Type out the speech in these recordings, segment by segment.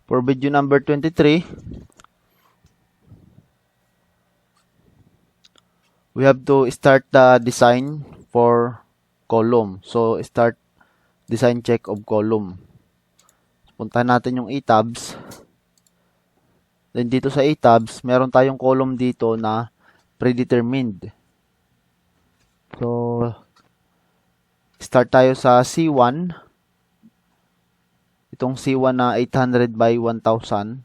For video number 23, we have to start the design for column. So, start design check of column. Puntahan natin yung E-tabs. Then, dito sa E-tabs, meron tayong column dito na predetermined. So, start tayo sa C1. Itong C1 na 800 by 1000.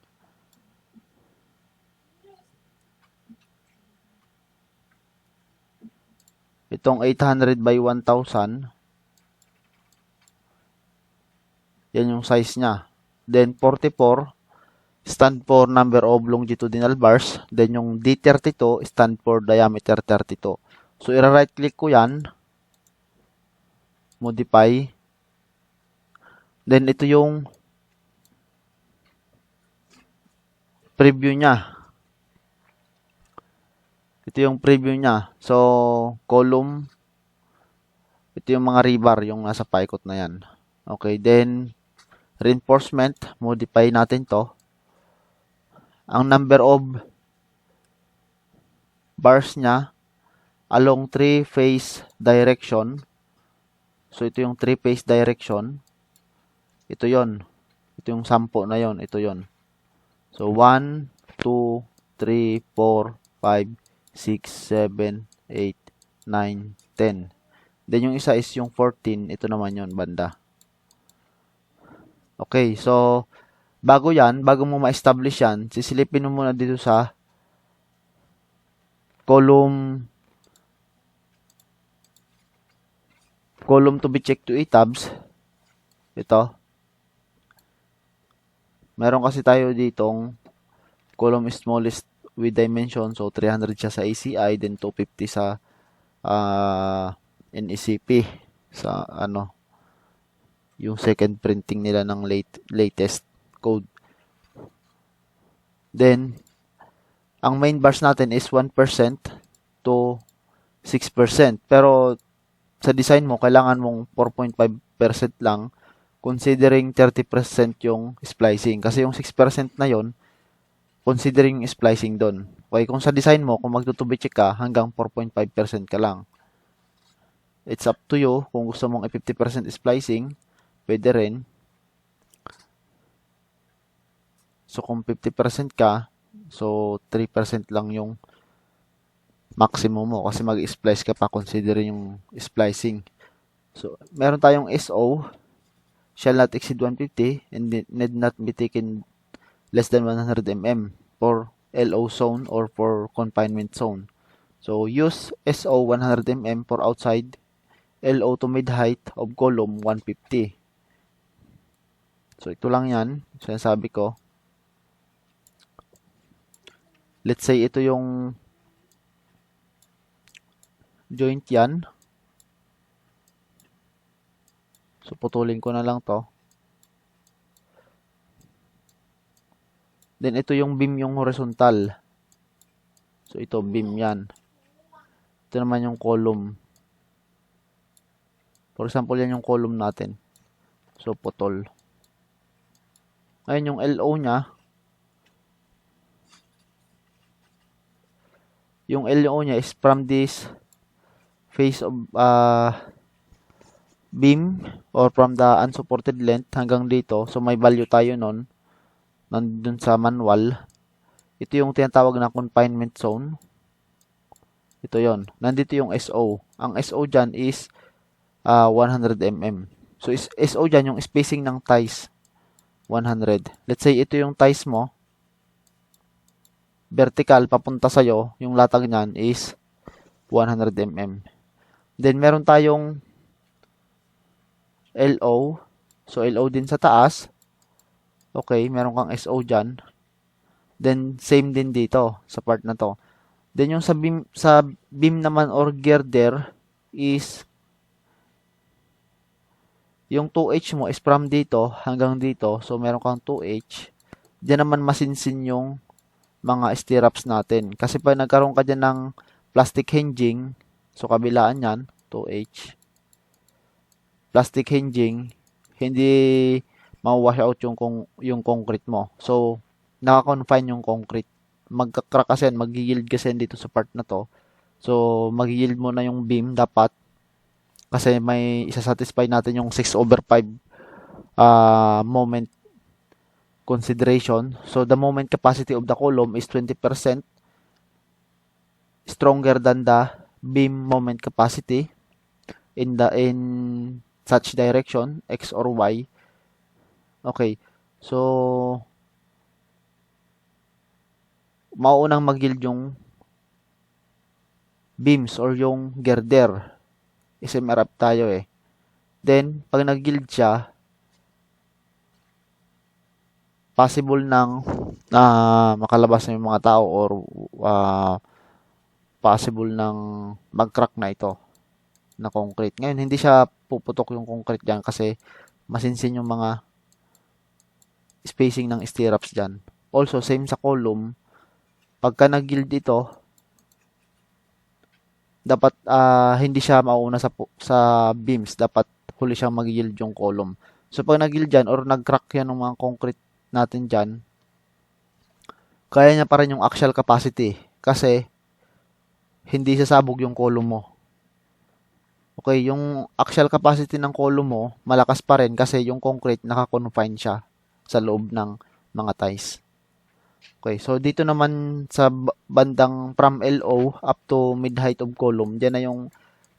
Itong 800 by 1000. Yan yung size niya. Then 44 stand for number of longitudinal bars. Then yung D32 stand for diameter 32. So i-right click ko yan. Modify. Then ito yung preview niya. Ito yung preview niya. So column. Ito yung mga rebar yung nasa paikot na yan. Okay, then reinforcement, modify natin to. Ang number of bars niya along 3-phase direction. So ito yung 3-phase direction. Ito yon. Ito yung 10 na yon. Ito yon. So 1, 2, 3, 4, 5, 6, 7, 8, 9, 10. Then yung isa is yung 14. Ito naman yon banda. Okay, so bago mo ma-establish yan, sisilipin mo muna dito sa column to be checked to E-tabs. Ito. Meron kasi tayo ditong column smallest with dimension. So 300 siya sa ACI, then 250 sa NECP sa yung second printing nila ng latest code. Then, ang main bars natin is 1% to 6%. Pero, sa design mo, kailangan mong 4.5% lang considering 30% yung splicing. Kasi yung 6% na yon considering yung splicing doon. Okay, kung sa design mo, kung magtutubi-check ka, hanggang 4.5% ka lang. It's up to you. Kung gusto mong 50% splicing, pwede rin. So, kung 50% ka, so 3% lang yung maximum mo kasi mag-splice ka pa considering yung splicing. So, meron tayong SO, shall not exceed 150 and need not be taken less than 100 mm for LO zone or for confinement zone. So, use SO 100 mm for outside, LO to mid-height of column 150. So, ito lang yan. Sinasabi ko. Let's say, ito yung joint yan. So, putulin ko na lang to. Then, ito yung beam yung horizontal. So, ito, beam yan. Ito naman yung column. For example, yan yung column natin. So, putol. Ngayon, yung LO niya, yung LO niya is from this face of beam or from the unsupported length hanggang dito. So, may value tayo nun. Nandun sa manual. Ito yung tinatawag na confinement zone. Ito yon. Nandito yung SO. Ang SO dyan is 100 mm. So, SO dyan yung spacing ng ties. 100. Let's say, ito yung ties mo. Vertical, papunta sa'yo. Yung latag niyan is 100 mm. Then, meron tayong LO. So, LO din sa taas. Okay, meron kang SO dyan. Then, same din dito sa part na to. Then, yung sa beam naman or girder is yung 2H mo is from dito hanggang dito. So, meron kang 2H. Diyan naman masinsin yung mga stirrups natin. Kasi pag nagkaroon ka dyan ng plastic hinging, so kabilaan yan, 2H. Plastic hinging, hindi ma-wash out yung concrete mo. So, naka-confine yung concrete. Magka-crack kasi yan, mag-yield kasi yan dito sa part na to. So, mag-yield mo na yung beam dapat kasi may isa-satisfy natin yung 6/5 moment consideration. So, the moment capacity of the column is 20% stronger than the beam moment capacity in such direction, X or Y. Okay. So, mauunang mag-yield yung beams or yung girder. SMR up tayo eh. Then, pag nag-yield siya, possible nang makalabas na yung mga tao or possible nang mag-crack na ito na concrete. Ngayon, hindi siya puputok yung concrete dyan kasi masinsin yung mga spacing ng stirrups dyan. Also, same sa column, pagka nag-yield ito, dapat hindi siya mauna sa beams. Dapat huli siyang mag-yield yung column. So, pag nag-yield dyan or nag-crack yan ng mga concrete natin dyan, kaya niya pa rin yung axial capacity kasi hindi sasabog yung column mo. Okay, yung axial capacity ng column mo, malakas pa rin kasi yung concrete naka-confine siya sa loob ng mga ties. Okay, so dito naman sa bandang from LO up to mid-height of column, diyan na yung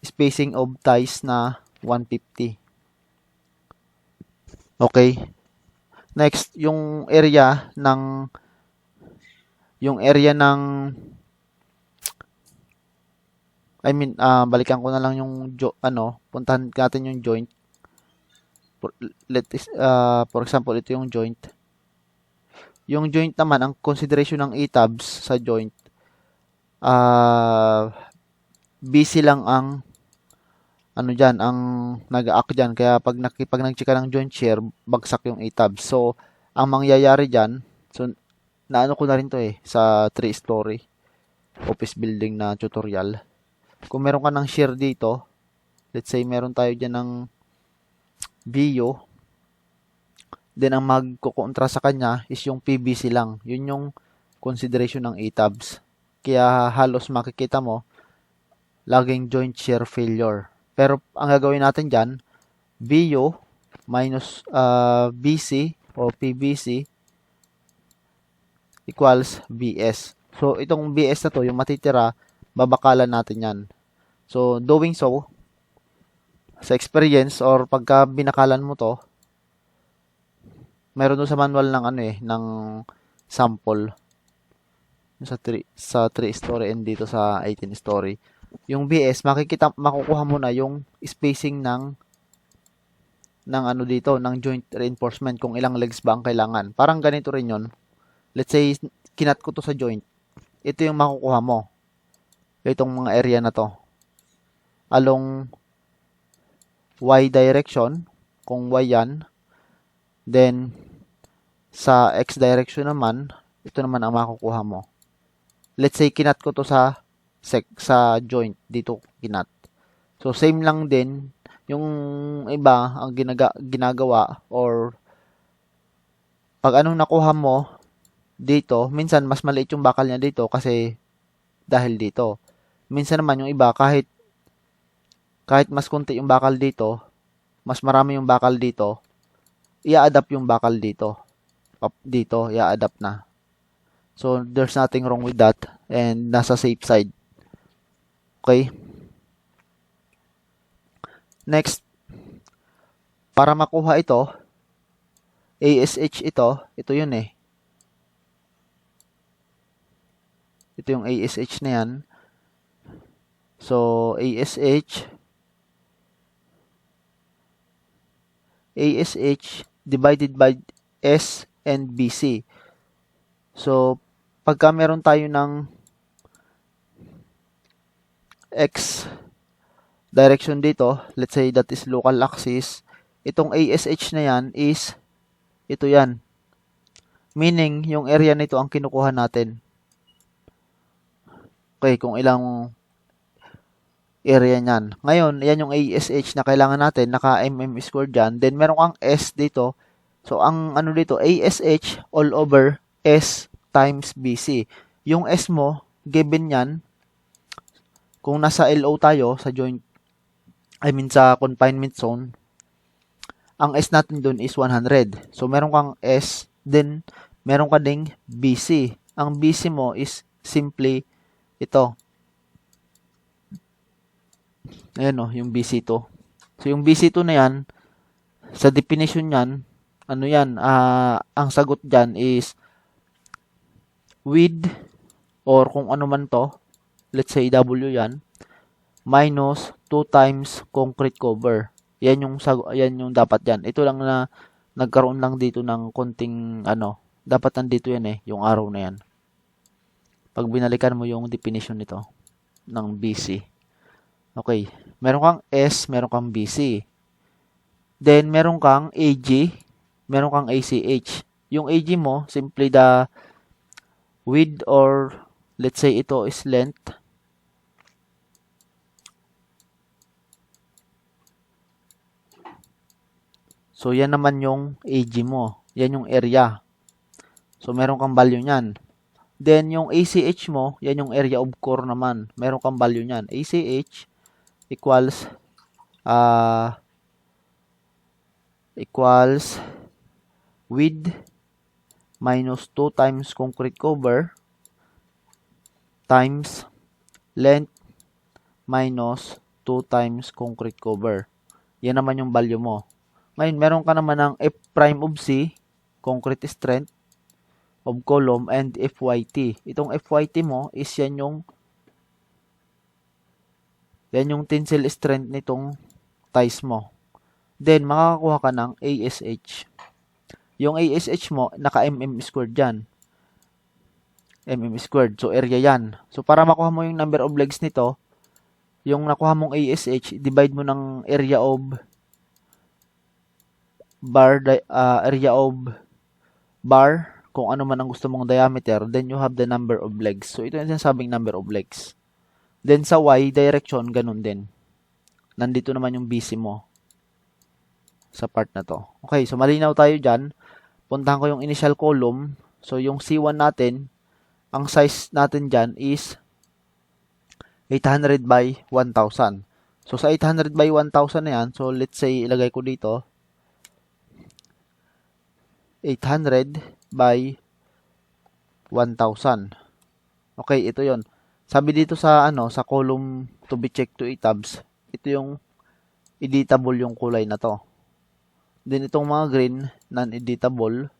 spacing of ties na 150. Okay. Next, yung area ng balikan ko na lang yung puntahan natin yung joint. For example, ito yung joint. Yung joint naman, ang consideration ng ETABS sa joint, BC lang ang ang nag-act dyan. Kaya pag nag-checka ng joint shear, bagsak yung ETABS. So, ang mangyayari dyan, so, naano ko na rin to sa 3-story office building na tutorial. Kung meron ka ng shear dito, let's say meron tayo dyan ng VU, then ang magkukontra sa kanya is yung PVC lang. Yun yung consideration ng ETABS. Kaya halos makikita mo, laging joint shear failure. Pero ang gagawin natin dyan, VU minus BC o PVC equals BS. So, itong BS na to, yung matitira, babakalan natin yan. So, doing so, sa experience or pagka binakalan mo to, meron doon sa manual ng ng sample sa 3-story and dito sa 18-story. Yung BS, makukuha mo na yung spacing ng dito, ng joint reinforcement kung ilang legs ba ang kailangan. Parang ganito rin yon. Let's say, kinat ko to sa joint. Ito yung makukuha mo. Itong mga area na to. Along Y direction, kung Y yan. Then, sa X direction naman, ito naman ang makukuha mo. Let's say, kinat ko to sa joint. Dito, kinat. So, same lang din. Yung iba, ang ginagawa, or pag anong nakuha mo, dito, minsan mas maliit yung bakal niya dito kasi dahil dito. Minsan naman yung iba, kahit mas konti yung bakal dito, mas marami yung bakal dito, i-adapt yung bakal dito. Dito, i-adapt na. So, there's nothing wrong with that. And nasa safe side. Okay? Next, para makuha ito, ASH ito yun Ito yung ASH na yan. So, ASH divided by S and BC. So, pagka meron tayo ng X direction dito, let's say that is local axis, itong ASH na yan is, ito yan. Meaning, yung area nito ang kinukuha natin. Okay, kung ilang area niyan. Ngayon, yan yung ASH na kailangan natin, naka mm squared dyan. Then, meron kang S dito, So, ang ano dito, ASH all over S times BC. Yung S mo, given yan, kung nasa LO tayo, sa joint, I mean sa confinement zone, ang S natin dun is 100. So, meron kang S, then meron ka ding BC. Ang BC mo is simply ito. Ayan o, yung BC2. So, yung BC2 na yan, sa definition yan, ano yan, ang sagot dyan is with or kung ano man to, let's say W yan, minus 2 times concrete cover. Yan yung dapat yan. Ito lang na nagkaroon lang dito ng konting ano, dapat nandito yan yung arrow na yan. Pag binalikan mo yung definition nito ng BC. Okay, meron kang S, meron kang BC. Then meron kang AG, meron kang ACH. Yung AG mo, simply the width or let's say ito is length. So, yan naman yung AG mo. Yan yung area. So, meron kang value niyan. Then, yung ACH mo, yan yung area of core naman. Meron kang value niyan. ACH equals width minus 2 times concrete cover times length minus 2 times concrete cover. Yan naman yung value mo. Ngayon, meron ka naman ng F prime of C, concrete strength of column, and FYT. Itong FYT mo is yan yung tensile strength nitong ties mo. Then, makakakuha ka ng ASH. Yung ASH mo, naka-mm squared dyan. Mm squared. So, area yan. So, para makuha mo yung number of legs nito, yung nakuha mong ASH, divide mo ng area of bar, kung ano man ang gusto mong diameter, then you have the number of legs. So, ito yung sinasabing number of legs. Then, sa Y direction, ganun din. Nandito naman yung BC mo sa part na to. Okay, so malinaw tayo dyan. Puntahan ko yung initial column. So, yung C1 natin, ang size natin dyan is 800 by 1,000. So, sa 800 by 1,000 na yan, so let's say, ilagay ko dito, 800 by 1,000. Okay, ito yon. Sabi dito sa sa column to be checked to tabs, ito yung editable yung kulay na to. Then itong mga green, non-editable.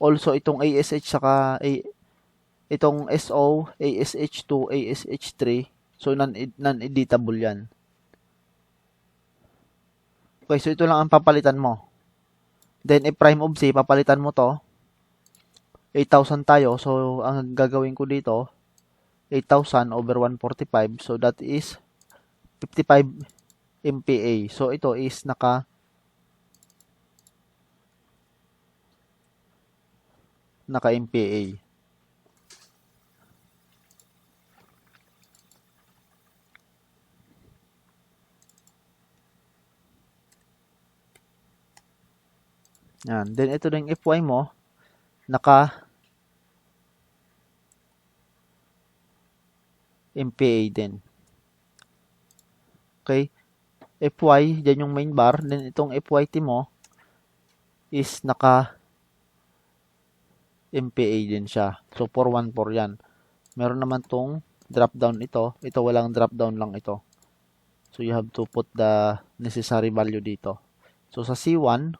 Also itong ASH saka itong SO, ASH2, ASH3, so non-editable yan. Okay, so ito lang ang papalitan mo. Then, prime of C, papalitan mo to. 8,000 tayo. So, ang gagawin ko dito, 8,000 over 145. So, that is 55 MPa. So, ito is naka-MPa. Yan. Then, ito din FY mo, naka-MPa din. Okay? FY, dyan yung main bar. Then, itong FYT mo is naka-MPa din siya. So, 414 yan. Meron naman tong drop down ito. Ito, walang drop down lang ito. So, you have to put the necessary value dito. So, sa C1,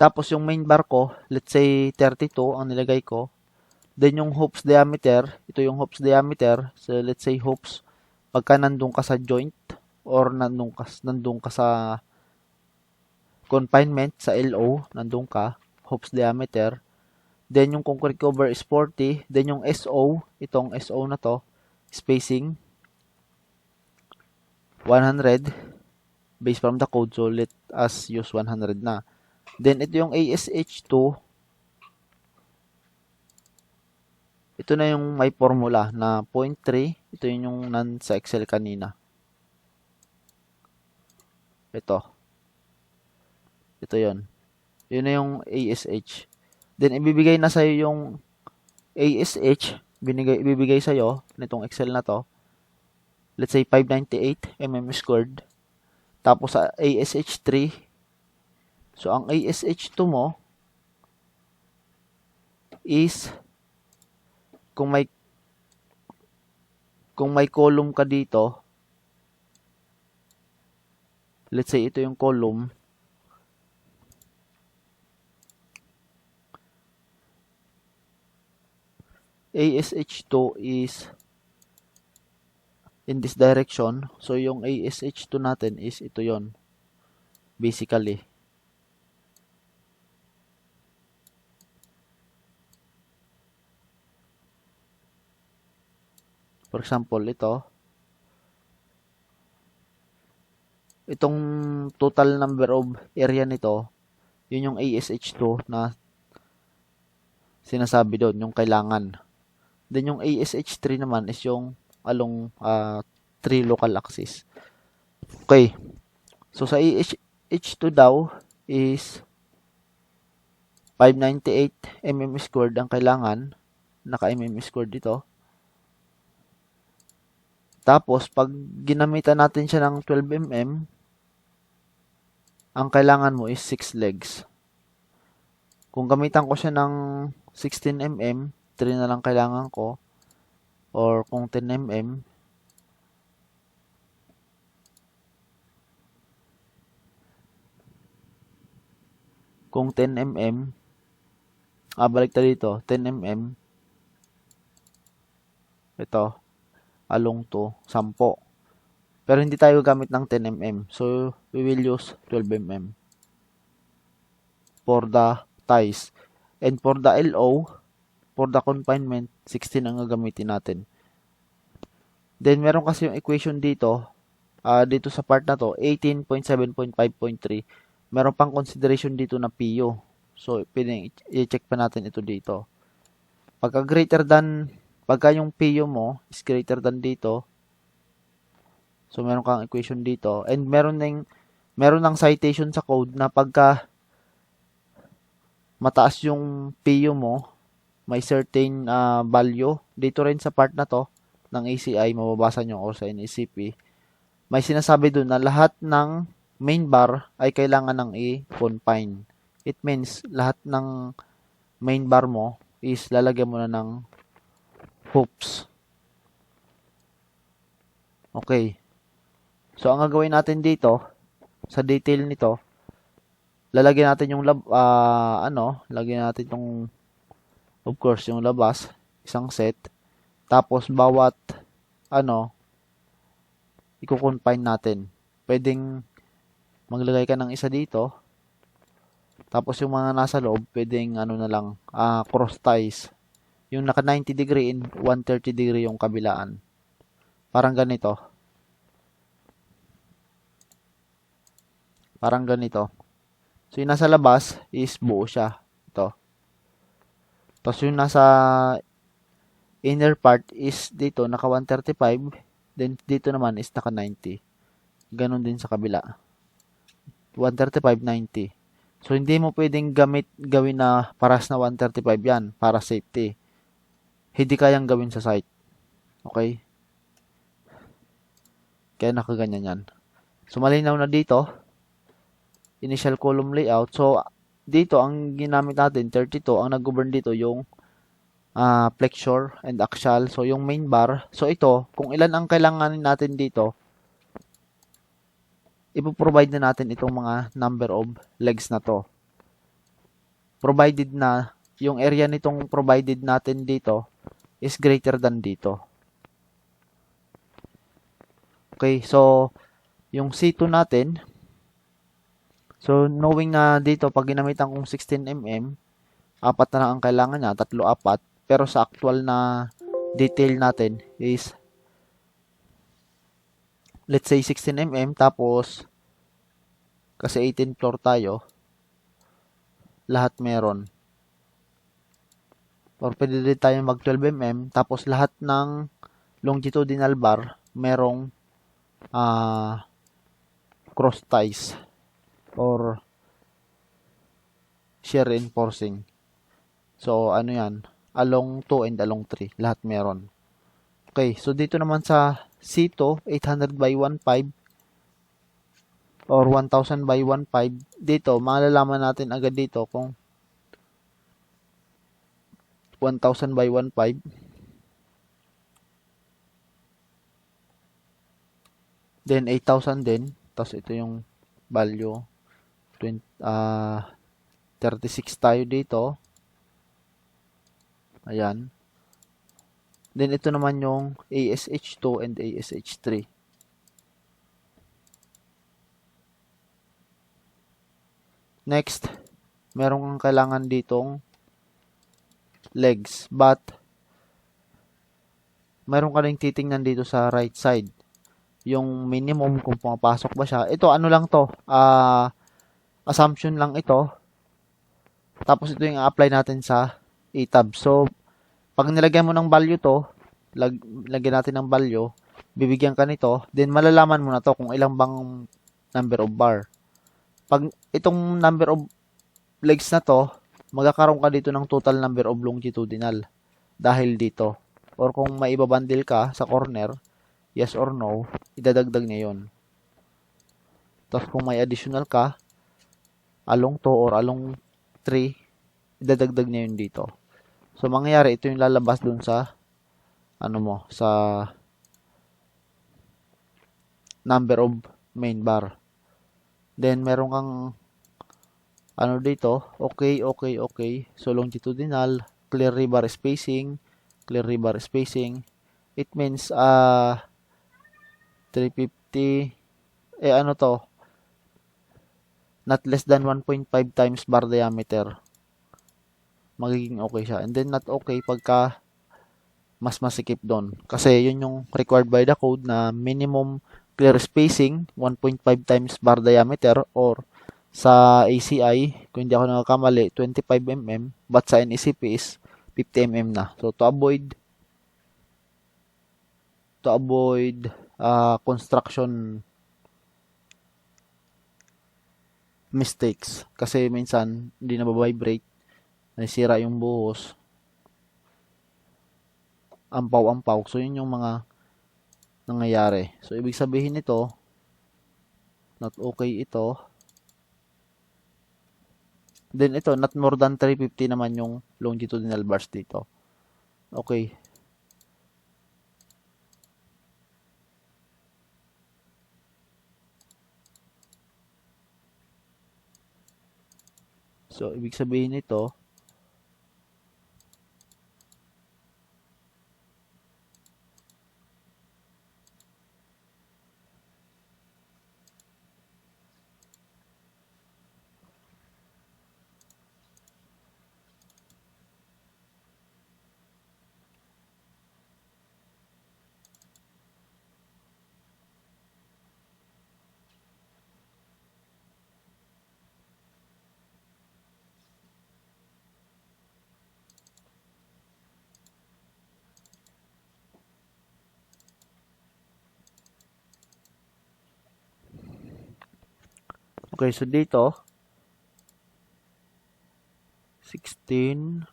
tapos yung main bar ko, let's say 32 ang nilagay ko. Then yung hoops diameter, ito yung hoops diameter. So let's say hoops, pagka nandun ka sa joint or nandun ka sa confinement, sa LO, nandun ka, hoops diameter. Then yung concrete cover is 40. Then yung SO, itong SO na to, spacing 100 based from the code. So let us use 100 na. Then, ito yung ASH2. Ito na yung may formula na 0.3. Ito yung sa Excel kanina. Ito. Ito yon. Yun na yung ASH. Then, ibibigay na sa'yo yung ASH. Ibibigay sa'yo nitong Excel na to. Let's say 598 mm squared. Tapos sa ASH3. So, ang ASH2 mo is kung may column ka dito, let's say ito yung column, ASH2 is in this direction. So, yung ASH2 natin is ito yon basically. For example, itong total number of area nito, yun yung ASH2 na sinasabi doon, yung kailangan. Then yung ASH3 naman is yung along 3 local axis. Okay. So sa ASH2 daw is 598 mm squared ang kailangan. Naka-mm squared dito. Tapos, pag ginamitan natin siya ng 12 mm, ang kailangan mo is 6 legs. Kung gamitan ko siya ng 16 mm, 3 na lang kailangan ko. Or kung 10 mm, kung 10 mm, balik tayo dito, 10 mm, ito, along to 10. Pero hindi tayo gamit ng 10 mm. So, we will use 12 mm for the ties. And for the LO, for the confinement, 16 ang gagamitin natin. Then, meron kasi yung equation dito, dito sa part na to, 18.7.5.3. Meron pang consideration dito na PU. So, i-check pa natin ito dito. Pagka yung PU mo is greater than dito, so meron kang equation dito, and meron ng citation sa code na pagka mataas yung PU mo, may certain value. Dito rin sa part na to ng ACI, mababasa nyo o sa NACP, may sinasabi dun na lahat ng main bar ay kailangan ng i-confine. It means lahat ng main bar mo is lalagyan mo na ng hoops. Okay. So, ang gagawin natin dito, sa detail nito, lalagyan natin yung lagyan natin itong, of course, yung labas, isang set. Tapos, bawat, i-confine natin. Pwedeng maglagay ka ng isa dito. Tapos, yung mga nasa loob, pwedeng, na lang, cross ties. Yung naka 90 degree and 130 degree yung kabilaan. Parang ganito. So, yung nasa labas is buo siya. Ito. Tapos, yung nasa inner part is dito, naka 135. Then, dito naman is naka 90. Ganon din sa kabila. 135, 90. So, hindi mo pwedeng gawin na paras na 135 yan para safety. Hindi kayang gawin sa site. Okay? Kaya nakaganyan yan. So, malinaw na dito. Initial column layout. So, dito, ang ginamit natin, 32. Ang nag-govern dito, yung flexure and axial. So, yung main bar. So, ito, kung ilan ang kailanganin natin dito, ipoprovide na natin itong mga number of legs na to. Provided na, yung area nitong provided natin dito is greater than dito. Okay, so, yung C2 natin, so, knowing na dito, pag ginamitan kong 16 mm, 4 na lang ang kailangan niya, 3, 4. Pero sa actual na detail natin is, let's say 16 mm, tapos, kasi 18 floor tayo, lahat meron. Or pwede din tayo mag 12 mm, tapos lahat ng longitudinal bar, merong cross ties or shear reinforcing. So, ano yan? Along 2 and along 3. Lahat meron. Okay, so dito naman sa C2, 800 by 1.5 or 1000 by 1.5. Dito, malalaman natin agad dito kung 1000 by 1.5. Then, 8,000 din. Tapos, ito yung value. 36 tayo dito. Ayan. Then, ito naman yung ASH2 and ASH3. Next, meron kang kailangan ditong legs. But, meron ka rin titingnan dito sa right side. Yung minimum kung pumapasok ba siya. Ito, ano lang to. Assumption lang ito. Tapos, ito yung apply natin sa ETAB. So, pag nilagyan mo ng value to, lagyan natin ng value, bibigyan ka nito, then malalaman mo na to kung ilang bang number of bar. Pag itong number of legs na to, magkakaroon ka dito ng total number of longitudinal dahil dito. Or kung may ibabandil ka sa corner, yes or no, idadagdag niya yun. Tapos kung may additional ka, along 2 or along 3, idadagdag niya yun dito. So, mangyayari, ito yung lalabas dun sa, sa number of main bar. Then, meron kang, dito, okay. So, longitudinal, clear rebar spacing. It means, 350, not less than 1.5 times bar diameter. Magiging okay siya. And then, not okay pagka mas masikip doon. Kasi yun yung required by the code na minimum clear spacing, 1.5 times bar diameter, or sa ACI, kung hindi ako nakakamali, 25 mm, but sa NECP is 50 mm na. So, to avoid construction mistakes. Kasi minsan, hindi na vibrate, nasira yung buhos, ampaw-ampaw. So, yun yung mga nangyayari. So, ibig sabihin nito, not okay ito. Then, ito, not more than 350 naman yung longitudinal bars dito. Okay. So, ibig sabihin nito, okay, so dito, 16,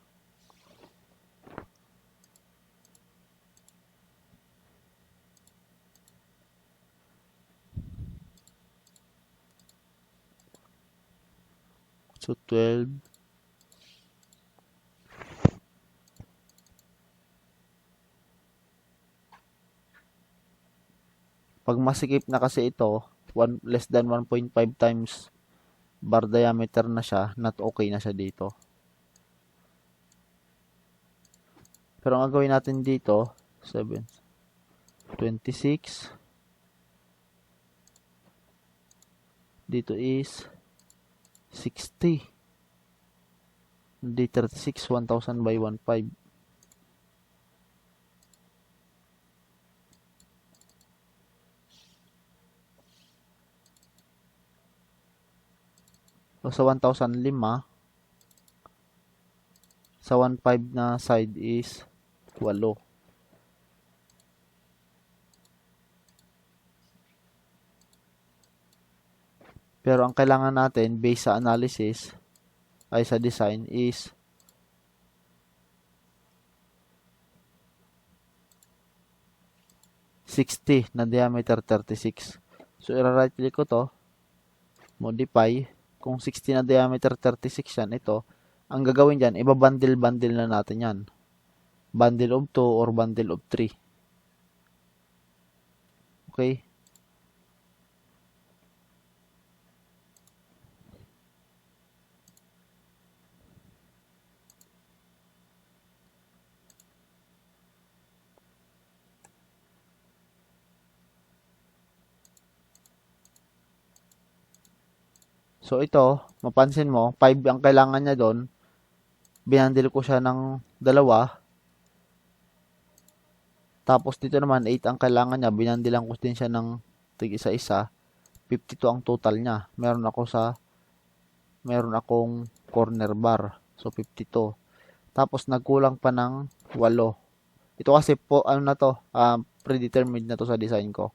so 12, pag masikip na kasi ito, less than 1.5 times bar diameter na siya, not okay na siya dito. Pero ang gagawin natin dito, 7, 26, dito is 60, D36, 1000 by 1.5. So, sa 1,005, sa 1.5 na side is 8. Pero ang kailangan natin based sa analysis ay sa design is 60 na diameter 36. So, i-right click ko to, modify. Kung 60 na diameter 36 yan, ito, ang gagawin dyan, ibabundle-bundle na natin yan. Bundle of 2 or bundle of 3. Okay? So, ito, mapansin mo, 5 ang kailangan niya doon. Binandil ko siya ng dalawa. Tapos, dito naman, 8 ang kailangan niya. Binandilan ko din siya ng tig isa-isa. 52 ang total niya. Meron akong corner bar. So, 52. Tapos, nagkulang pa ng 8. Ito kasi po, ano na to, predetermined na to sa design ko.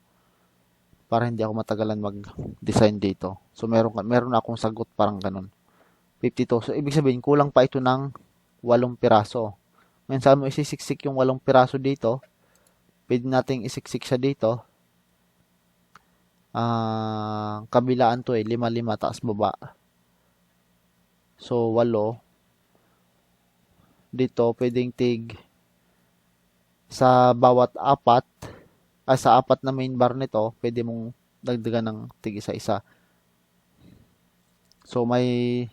Para hindi ako matagalan mag-design dito. So, meron akong sagot parang ganun. 52. So, ibig sabihin, kulang pa ito ng 8 piraso. Ngayon, saan mo isisiksik yung 8 piraso dito? Pwede nating isiksik siya dito. Kabilaan to 5-5, taas baba. So, 8. Dito, pwedeng sa bawat apat, sa apat na main bar nito, pwede mong dagdagan ng tig isa-isa. So, may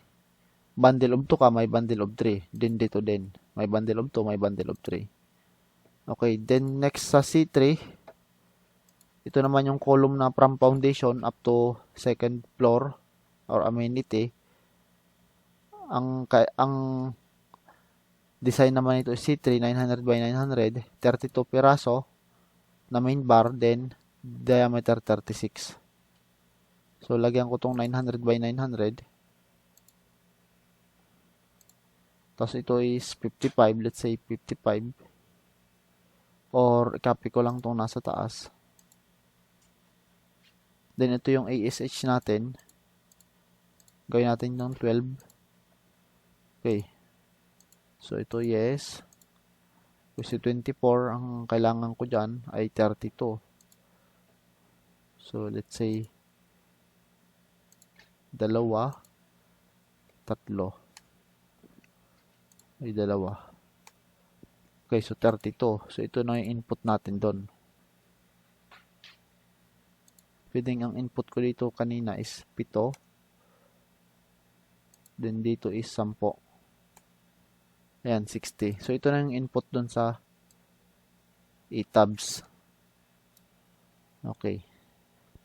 bundle of 2 ka, may bundle of 3. Din dito din. May bundle of 2, may bundle of 3. Okay, then next sa C3, ito naman yung column na from foundation up to second floor or amenity. Ang design naman ito is C3, 900 by 900, 32 piraso na main bar, then diameter 36. So, lagyan ko tong 900 by 900. Tapos, ito is 55. Let's say 55. Or, copy ko lang tong nasa taas. Then, ito yung ASH natin. Gawin natin ng 12. Okay. So, ito yes. Kasi 24, ang kailangan ko dyan ay 32. So, let's say 2, 3. Ay, 2. Okay, so 32. So, ito na yung input natin doon. Pwedeng ang input ko dito kanina is 7. Then, dito is 10. Ayan, 60. So, ito na yung input doon sa tabs. Okay.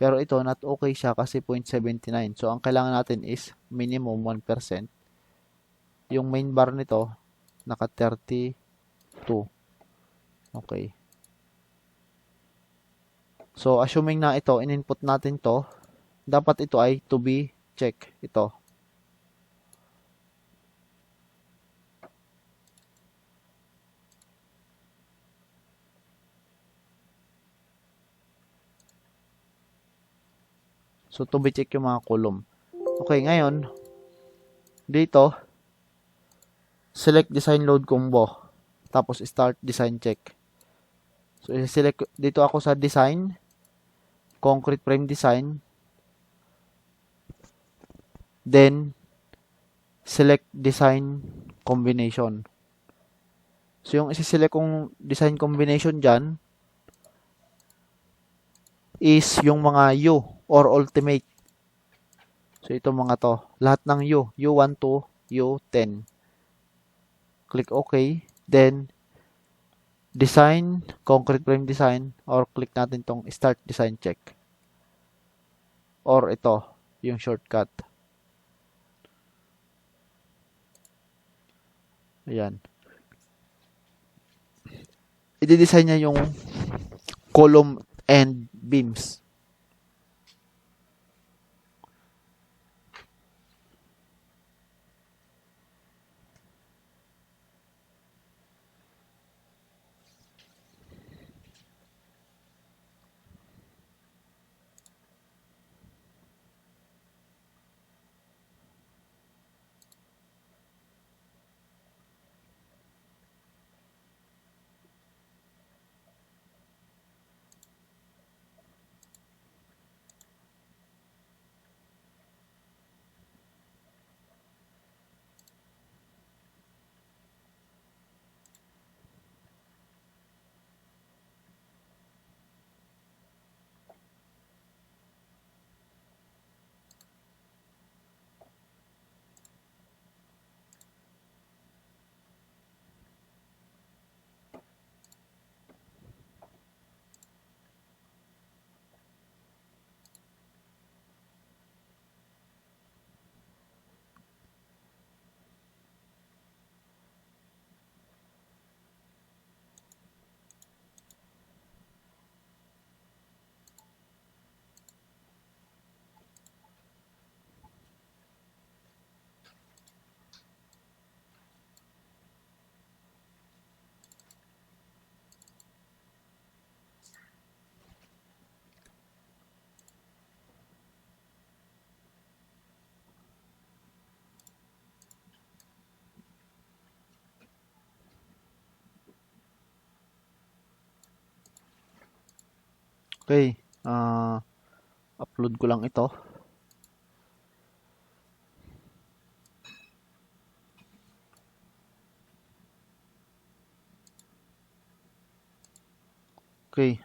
Pero ito, not okay siya kasi 0.79. So, ang kailangan natin is minimum 1%. Yung main bar nito, naka 32. Okay. So, assuming na ito, in-input natin to, dapat ito ay to be check. Ito. So, to be check yung mga column. Okay, ngayon, dito, select design load combo. Tapos, start design check. So, select dito ako sa design, concrete frame design. Then, select design combination. So, yung isi-select kong design combination dyan is yung mga U or ultimate. So, ito mga to. Lahat ng U. U1 to U10. Click OK. Then, design, concrete frame design, or click natin tong start design check. Or ito, yung shortcut. Ayan. I-design niya yung column and beams. Okay, upload ko lang ito. Okay,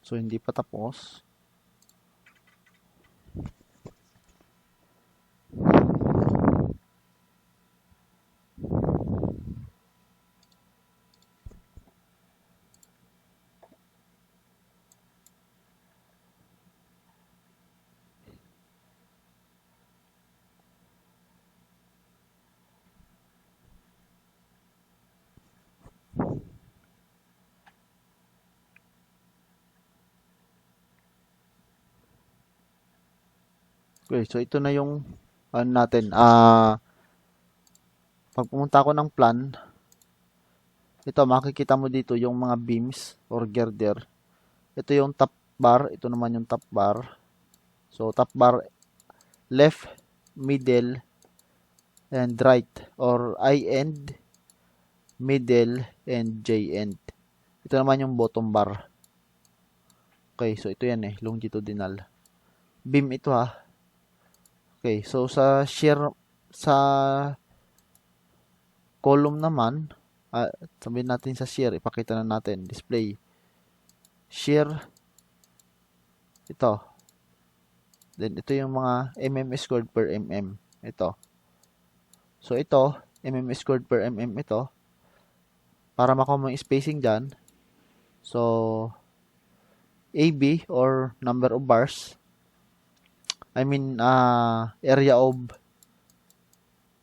so hindi pa tapos. Okay, so ito na yung ano natin. Pag pumunta ako ng plan, ito makikita mo dito yung mga beams or girder. Ito yung top bar, ito naman yung top bar. So top bar left, middle, and right, or I end, middle, and J end. Ito naman yung bottom bar. Okay, so ito yan longitudinal. Beam ito ha. Okay, so sa shear, sa column naman, sabihin natin sa shear, ipakita na natin, display. Shear, ito. Then ito yung mga mm squared per mm. Ito. So ito, mm squared per mm ito. Para makuha mo yung spacing dyan. So, AB or number of bars. Area of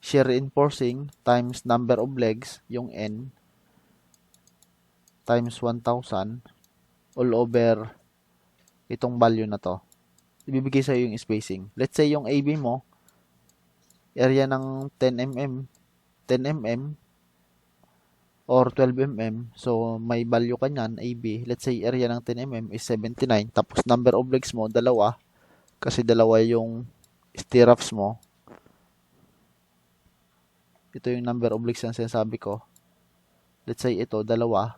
shear reinforcing times number of legs, yung N, times 1,000 all over itong value na to. Ibibigay sa'yo yung spacing. Let's say yung AB mo, area ng 10 mm, 10 mm, or 12 mm. So, may value ka nyan, AB. Let's say area ng 10 mm is 79. Tapos, number of legs mo, dalawa. Kasi dalawa yung stirrups mo. Ito yung number of legs na sinasabi ko. Let's say ito, dalawa.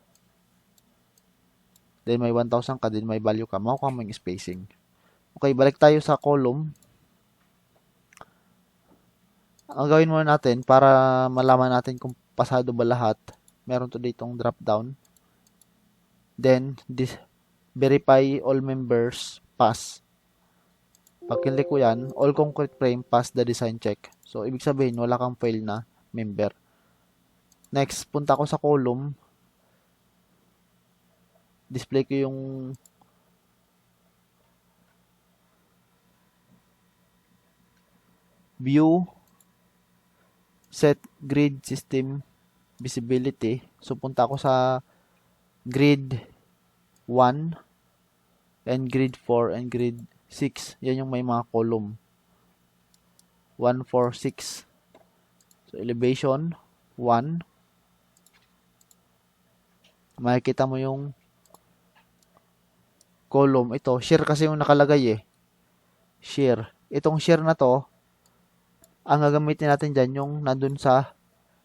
Then may 1,000 ka, then may value ka. Makukuha mo yung spacing. Okay, balik tayo sa column. Ang gawin muna natin para malaman natin kung pasado ba lahat. Meron to ditong drop down. Then, verify all members pass. Pag click ko yan, all concrete frame pass the design check. So, ibig sabihin, wala kang fail na member. Next, punta ko sa column. Display ko yung view, set grid system visibility. So, punta ako sa grid 1 and grid 4 and grid 6. Yan yung may mga column. 1, 4, 6. So, elevation 1. Makikita mo yung column. Ito, shear kasi yung nakalagay Shear. Itong shear na to, ang gagamitin natin dyan yung nandun sa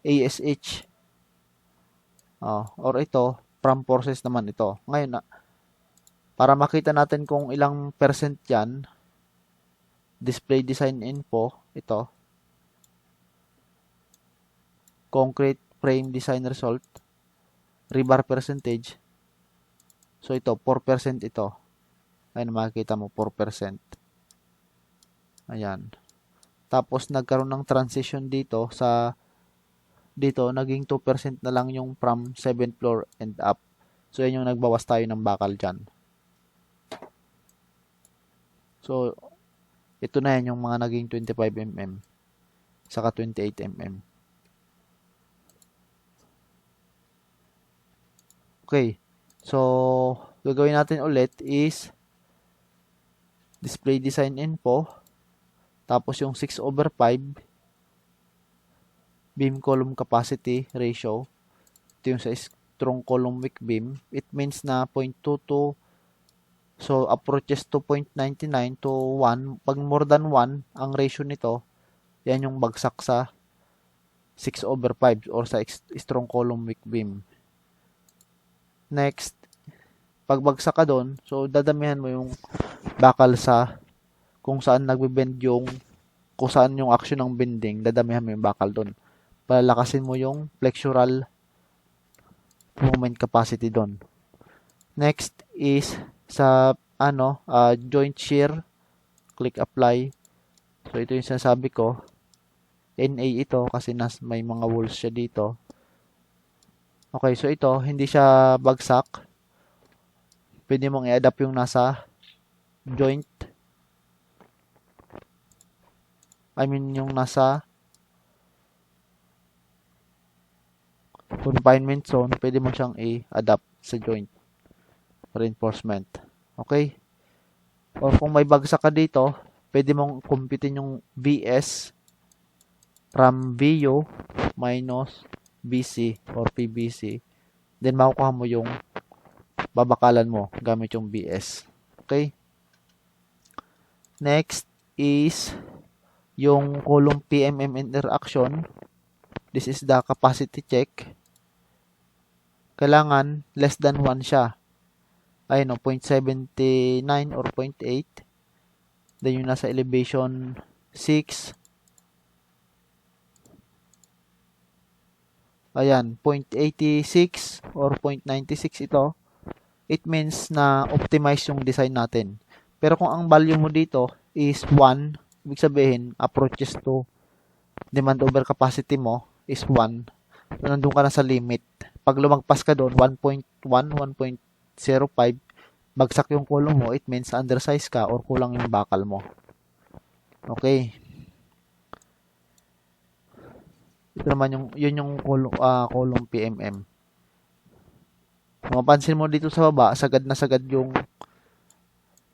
ASH. Or ito, from forces naman ito. Ngayon, para makita natin kung ilang percent yan, display design info, ito. Concrete frame design result, rebar percentage. So ito, 4% ito. Ayun, makikita mo, 4%. Ayan. Tapos, nagkaroon ng transition dito dito, naging 2% na lang yung from 7th floor and up. So, yan yung nagbawas tayo ng bakal dyan. So, ito na yan yung mga naging 25 mm saka 28 mm. Okay. So, gagawin natin ulit is display design info. Tapos yung 6/5 beam column capacity ratio. Ito yung sa strong column weak beam. It means na 0.22 So, approaches 2.99 to 1. Pag more than 1, ang ratio nito, yan yung bagsak sa 6/5 or sa strong column weak beam. Next, pag bagsak ka doon, so dadamihan mo yung bakal sa kung saan nagbe-bend yung kung saan yung action ng bending, dadamihan mo yung bakal doon. Palalakasin mo yung flexural moment capacity doon. Next is sa joint shear, click apply. So ito yung sinasabi ko. NA ito kasi may mga walls siya dito. Okay, so ito hindi siya bagsak. Pwede mong i-adapt yung nasa joint. Yung nasa confinement zone, pwede mo siyang i-adapt sa joint reinforcement. Okay? Or kung may bagsak ka dito, pwede mong computein yung VS from VU minus BC or PBC. Then makukuha mo yung babakalan mo gamit yung BS. Okay? Next is yung column PMM interaction. This is the capacity check. Kailangan less than 1 siya. 0.79 or 0.8. Then yung nasa elevation 6. Ayan, 0.86 or 0.96 ito. It means na optimize yung design natin. Pero kung ang value mo dito is 1, ibig sabihin, approaches to demand over capacity mo is 1. So, nandun ka na sa limit. Pag lumagpas ka doon, 1.1, 1.05, bagsak yung column mo, it means undersize ka or kulang yung bakal mo. Okay. Ito naman yun yung column PMM. Mapansin mo dito sa baba, sagad na sagad yung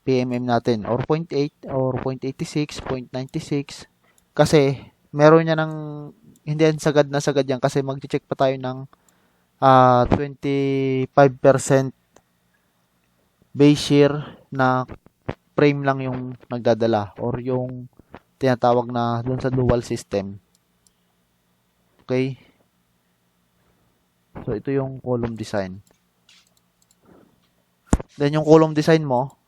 PMM natin or 0.8 or 0.86, 0.96 kasi meron niya ng hindi yan sagad na sagad yan kasi mag-check pa tayo ng 25% base shear na frame lang yung nagdadala or yung tinatawag na dun sa dual system. Okay? So, ito yung column design. Then, yung column design mo,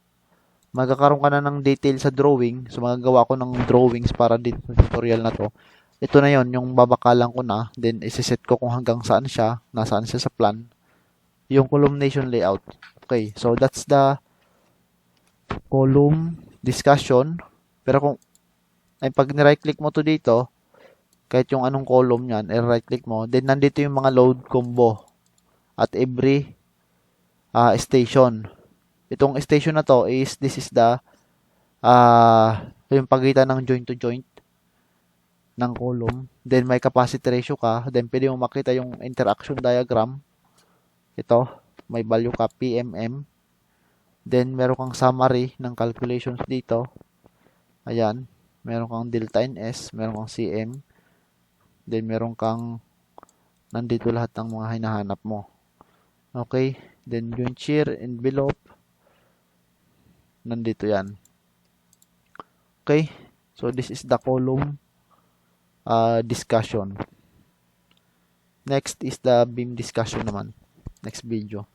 magkakaroon ka na ng detail sa drawing. So, magagawa ko ng drawings para dito sa tutorial na to. Ito na yon yung babakalan ko na. Then, isiset ko kung hanggang saan siya. Nasaan siya sa plan. Yung columnation layout. Okay, so that's the column discussion. Pero pag ni-right click mo to dito, kahit yung anong column yan, right click mo, then nandito yung mga load combo at every station. Itong station na to is, this is the yung pagitan ng joint to joint ng column. Then may capacity ratio ka. Then pwede mo makita yung interaction diagram. Ito, may value ka PMM. Then meron kang summary ng calculations dito. Ayan, meron kang delta NS, meron kang CM. Then meron kang nandito lahat ng mga hinahanap mo. Okay, then joint shear, envelope. Nandito yan. Okay, so this is the column discussion. Next is the beam discussion naman. Next video.